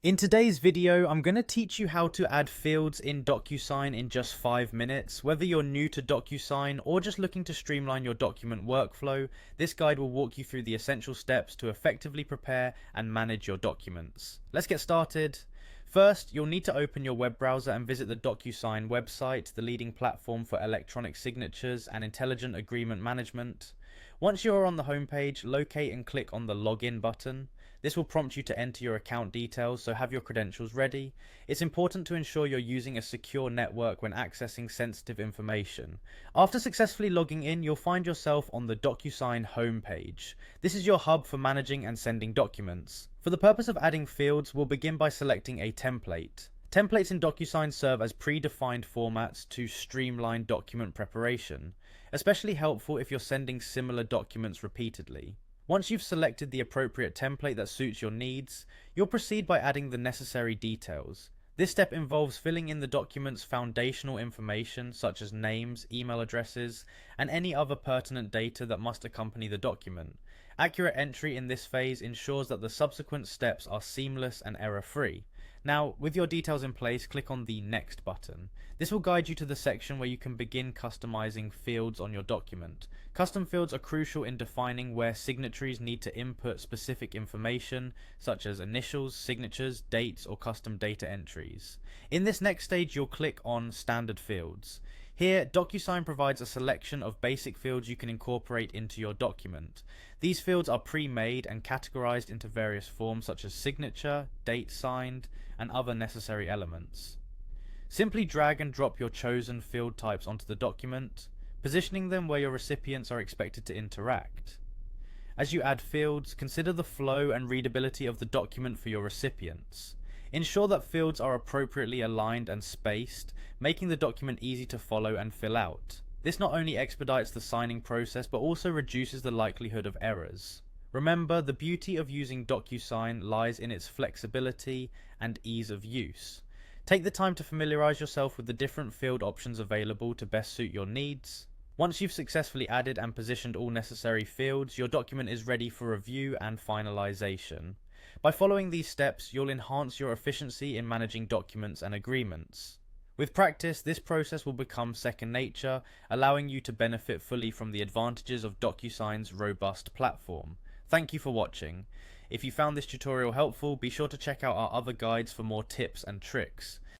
In today's video, I'm going to teach you how to add fields in Docusign in just 5 minutes. Whether you're new to Docusign or just looking to streamline your document workflow, this guide will walk you through the essential steps to effectively prepare and manage your documents. Let's get started. First, you'll need to open your web browser and visit the Docusign website, the leading platform for electronic signatures and intelligent agreement management. Once you're on the homepage, locate and click on the Login button. This will prompt you to enter your account details, so have your credentials ready. It's important to ensure you're using a secure network when accessing sensitive information. After successfully logging in, you'll find yourself on the Docusign homepage. This is your hub for managing and sending documents. For the purpose of adding fields, we'll begin by selecting a template. Templates in Docusign serve as predefined formats to streamline document preparation, especially helpful if you're sending similar documents repeatedly. Once you've selected the appropriate template that suits your needs, you'll proceed by adding the necessary details. This step involves filling in the document's foundational information such as names, email addresses, and any other pertinent data that must accompany the document. Accurate entry in this phase ensures that the subsequent steps are seamless and error-free. Now, with your details in place, click on the Next button. This will guide you to the section where you can begin customizing fields on your document. Custom fields are crucial in defining where signatories need to input specific information, such as initials, signatures, dates, or custom data entries. In this next stage, you'll click on Standard Fields. Here, Docusign provides a selection of basic fields you can incorporate into your document. These fields are pre-made and categorized into various forms such as signature, date signed, and other necessary elements. Simply drag and drop your chosen field types onto the document, positioning them where your recipients are expected to interact. As you add fields, consider the flow and readability of the document for your recipients. Ensure that fields are appropriately aligned and spaced, making the document easy to follow and fill out. This not only expedites the signing process but also reduces the likelihood of errors. Remember, the beauty of using Docusign lies in its flexibility and ease of use. Take the time to familiarize yourself with the different field options available to best suit your needs. Once you've successfully added and positioned all necessary fields, your document is ready for review and finalization. By following these steps, you'll enhance your efficiency in managing documents and agreements. With practice, this process will become second nature, allowing you to benefit fully from the advantages of Docusign's robust platform. Thank you for watching. If you found this tutorial helpful, be sure to check out our other guides for more tips and tricks.